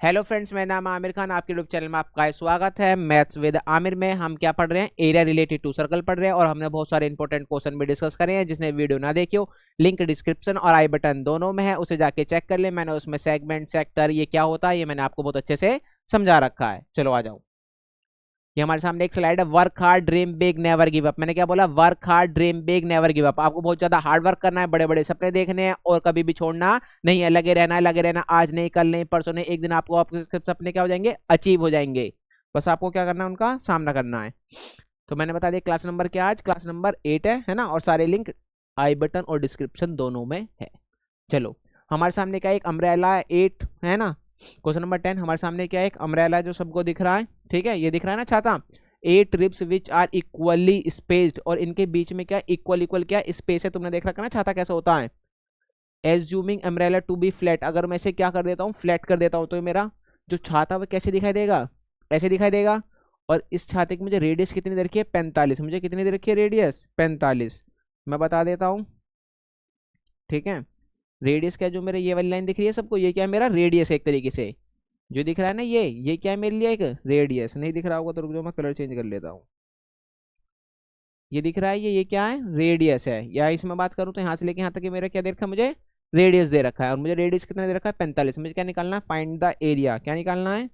Hello friends, मेरा नाम है आमिर खान। आपके यूट्यूब चैनल में आपका स्वागत है। मैथ्स विद आमिर में हम क्या पढ़ रहे हैं? एरिया रिलेटेड टू सर्कल पढ़ रहे हैं और हमने बहुत सारे इंपॉर्टेंट क्वेश्चन भी डिस्कस करे हैं। जिसने वीडियो ना देखी हो, लिंक डिस्क्रिप्शन और आई बटन दोनों में है, उसे जाके चेक कर ले। मैंने उसमें सेगमेंट, सेक्टर, ये क्या होता है, ये मैंने आपको बहुत अच्छे से समझा रखा है। चलो आ जाओ। ये हमारे सामने एक स्लाइड है, work hard dream big never give up. मैंने क्या बोला? Work hard dream big never give up. आपको बहुत ज्यादा हार्ड वर्क करना है, बड़े बड़े सपने देखने हैं और कभी भी छोड़ना नहीं है। लगे रहना है, लगे रहना। आज नहीं, कल नहीं, परसों नहीं, एक दिन आपको आपके सपने क्या हो जाएंगे? अचीव हो जाएंगे। बस आपको क्या करना है? उनका सामना करना है। तो मैंने बता दिया क्लास नंबर क्या, आज क्लास नंबर 8 है ना। और सारे लिंक आई बटन और डिस्क्रिप्शन दोनों में है। चलो, हमारे सामने क्या एक अम्ब्रेला 8 है ना। क्वेश्चन नंबर 10 हमारे सामने क्या एक अम्ब्रेला जो सबको दिख रहा है, ठीक है, ये दिख रहा है ना छाता। 8 ribs which are equally spaced, और इनके बीच में क्या इक्वल इक्वल क्या स्पेस है। तुमने देख रखा ना छाता कैसा होता है। Assuming umbrella to be flat, अगर मैं इसे क्या कर देता हूँ? फ्लैट कर देता हूँ, तो मेरा जो छाता वो कैसे दिखाई देगा? ऐसे दिखाई देगा। और इस छाते की मुझे रेडियस कितनी दे रखी है? 45। मुझे कितनी दे रखी है रेडियस? 45। मैं बता देता हूँ, ठीक है। रेडियस क्या, जो मेरे ये वाली लाइन दिख रही है सबको, ये क्या है? मेरा रेडियस है एक तरीके से। जो दिख रहा है ना, ये क्या है मेरे लिए? एक रेडियस। नहीं दिख रहा होगा तो रुक जाओ, मैं कलर चेंज कर लेता हूँ। ये दिख रहा है, ये क्या है? रेडियस है। या इसमें बात करूँ तो यहाँ से लेके यहाँ तक मेरा क्या दे रखा है? मुझे रेडियस दे रखा है। और मुझे रेडियस कितना दे रखा है? 45। मुझे क्या निकालना है? Find the area. क्या निकालना है?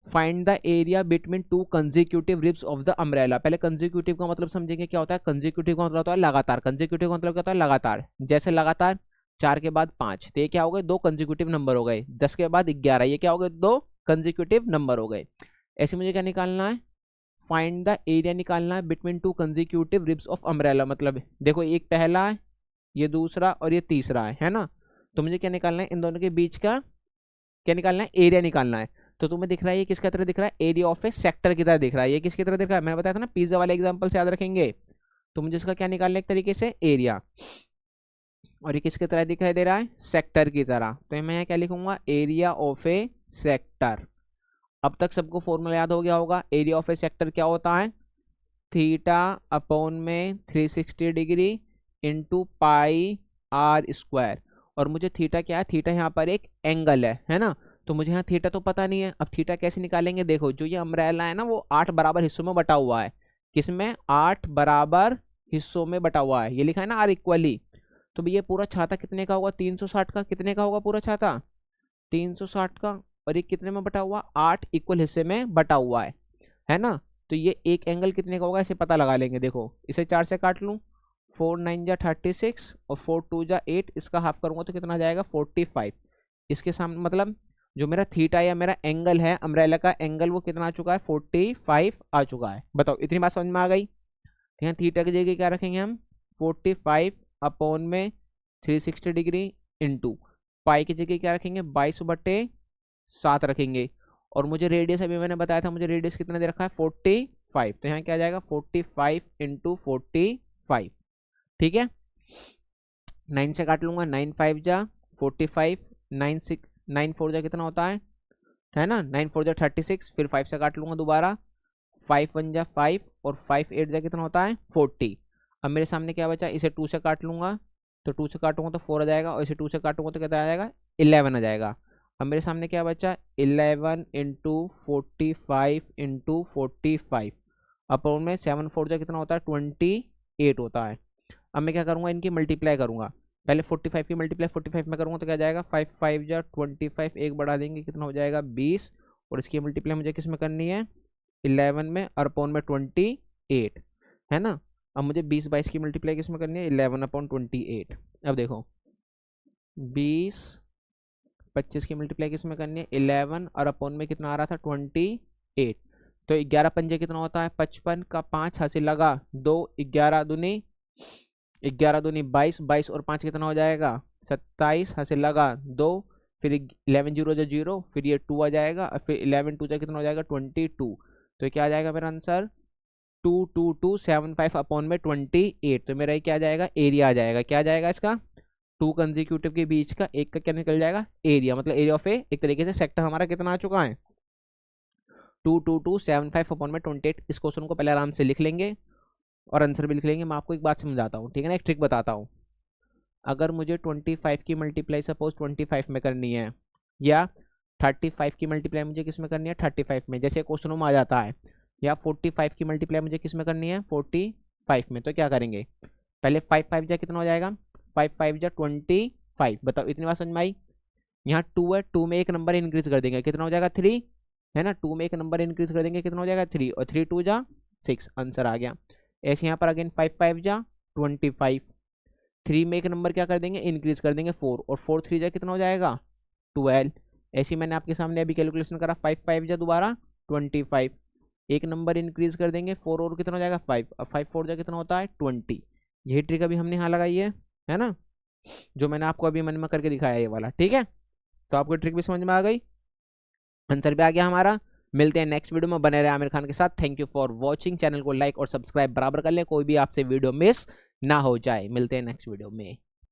Find the area between two consecutive ribs of the umbrella. पहले कंजिक्यूटिव का मतलब समझेंगे क्या होता है। कंजिक्यूटिव का मतलब होता है लगातार। कंजिक्यूटिव का मतलब क्या होता है? लगातार। जैसे लगातार 4 के बाद 5, तो ये क्या हो गए? 2 कंजिक्यूटिव नंबर हो गए। 10 के बाद 11, ये क्या हो गए? 2 कंजिक्यूटिव नंबर हो गए। ऐसे मुझे क्या निकालना है? फाइंड द एरिया निकालना है between two consecutive ribs of umbrella. मतलब देखो, एक पहला है, ये दूसरा और ये तीसरा है ना। तो मुझे क्या निकालना है? इन दोनों के बीच का क्या निकालना है? एरिया निकालना है। तो तुम्हें दिख रहा है ये किसका तरह दिख रहा है? एरिया ऑफ ए सेक्टर की तरह दिख रहा है। ये किसकी तरह दिख रहा है? मैंने बताया था ना, पिज्जा वाले एग्जांपल से याद रखेंगे। तो मुझे इसका क्या निकालना है? एक तरीके से एरिया। और ये किसकी तरह दिखाई दे रहा है? सेक्टर की तरह। तो मैं यहाँ क्या लिखूंगा? Area of A sector. अब तक सबको फॉर्मूला याद हो गया होगा। एरिया ऑफ ए सेक्टर क्या होता है? थीटा अपॉन में 360 degree into pi r square. और मुझे थीटा क्या है? थीटा यहाँ पर एक एंगल है ना। तो मुझे यहाँ थीटा तो पता नहीं है। अब थीटा कैसे निकालेंगे? देखो, जो ये अम्ब्रेला है ना, वो 8 बराबर हिस्सों में बटा हुआ है। किसमें? 8 बराबर हिस्सों में बटा हुआ है। ये लिखा है ना, आर इक्वली। तो भैया पूरा छाता कितने का होगा? 360 का। कितने का होगा पूरा छाता? 360 का। और ये कितने में बटा हुआ? 8 इक्वल हिस्से में बटा हुआ है ना। तो ये एक एंगल कितने का होगा, इसे पता लगा लेंगे। देखो, इसे 4 से काट लूँ, 4 9 जा 36 और 4 2 जा 8। इसका हाफ करूंगा तो कितना जाएगा? 45। इसके सामने मतलब जो मेरा थीटा या मेरा एंगल है, अम्ब्रेला का एंगल, वो कितना आ चुका है? 45 आ चुका है। बताओ, इतनी बात समझ में आ गई? तो यहाँ थीटा की जगह क्या रखेंगे हम? 45 अपॉन में 360 डिग्री इंटू पाई की जगह क्या रखेंगे? 22/7 रखेंगे। और मुझे रेडियस अभी मैंने बताया था, मुझे रेडियस कितना दे रखा है? 45। तो यहाँ क्या आ जाएगा? 45 इंटू 45। ठीक है, 9 से काट लूंगा, 9 5 जा 45, 9 6 9 4 जा कितना होता है ना, 9 4 जा 36। फिर 5 से काट लूंगा दोबारा, 5 1 जा 5 और 5 8 जा कितना होता है? 40। अब मेरे सामने क्या बचा? इसे 2 से काट लूंगा, तो 2 से काटूंगा तो 4 आ जाएगा, और इसे 2 से काटूंगा तो कितना आ जाएगा? 11 आ जाएगा। अब मेरे सामने क्या बचा? 11 इंटू 45 इंटू 45 अपॉन में 7 4 जा कितना होता है? 28 होता है। अब मैं क्या करूंगा? इनकी मल्टीप्लाई करूंगा। पहले 45 की मल्टीप्लाई 45 में करूंगा तो क्या जाएगा? 5 5 जा 25, एक बढ़ा देंगे, कितना हो जाएगा? 20। और इसकी मल्टीप्लाई मुझे किस में करनी है? 11 में और अपॉन में 28, है ना। अब मुझे 20 22 की मल्टीप्लाई किस में करनी है? 11 अपॉन 28। अब देखो, 20 25 की मल्टीप्लाई किस में करनी है? 11 और अपॉन में कितना आ रहा था? 28। तो 11 पंजे कितना होता है? 55 का 5 हासिल लगा 2, 11 दूनी 11 दूनी 22, 22 और 5 कितना हो जाएगा? 27 हासिल लगा 2। फिर 11 जीरो जा 0, फिर ये 2 आ जाएगा, और फिर 11 2 जा कितना हो जाएगा? 22। तो क्या आ जाएगा मेरा आंसर? 22275 अपॉन में 28। तो मेरा ये क्या आ जाएगा? एरिया आ जाएगा। क्या आ जाएगा इसका? 2 कंजिक्यूटिव के बीच का एक का क्या निकल जाएगा? एरिया। मतलब एरिया ऑफ ए, एक तरीके से सेक्टर हमारा कितना आ चुका है? 22275 अपॉन में 28। इस क्वेश्चन को पहले आराम से लिख लेंगे और आंसर भी लिख लेंगे। मैं आपको एक बात समझाता हूँ, ठीक है ना, एक ट्रिक बताता हूँ। अगर मुझे 25 की मल्टीप्लाई सपोज 25 में करनी है, या 35 की मल्टीप्लाई मुझे किस में करनी है, 35 में, जैसे क्वेश्चनों में आ जाता है। या 45 की मल्टीप्लाई मुझे किस में करनी है, 45 में। तो क्या करेंगे, पहले 5 5 जा कितना हो जाएगा, 5 5 जा 25। बताओ इतनी बात समझ में आई। यहाँ 2 है, 2 में एक नंबर इंक्रीज कर देंगे, कितना हो जाएगा 3, है ना। 2 में एक नंबर इंक्रीज कर देंगे, कितना हो जाएगा 3, और 3 2 जा 6, आंसर आ गया। ऐसे यहाँ पर अगेन 5 5 जा 25, 3 में एक नंबर क्या कर देंगे, इंक्रीज कर देंगे 4, और 4 3 जा कितना हो जाएगा 12। ऐसे मैंने आपके सामने अभी कैलकुलेशन करा, 5 5 जा दोबारा 25, एक नंबर इंक्रीज कर देंगे 4, और कितना हो जाएगा 5, और 5 4 जा कितना होता है 20। यही ट्रिक अभी हमने यहाँ लगाई है ना, जो मैंने आपको अभी मन में करके दिखाया ये वाला, ठीक है। तो आपको ट्रिक भी समझ में आ गई, आंसर भी आ गया हमारा। मिलते हैं नेक्स्ट वीडियो में, बने रहे आमिर खान के साथ। Thank you for watching, channel को लाइक और सब्सक्राइब बराबर कर ले, कोई भी आपसे वीडियो मिस ना हो जाए। मिलते हैं नेक्स्ट वीडियो में।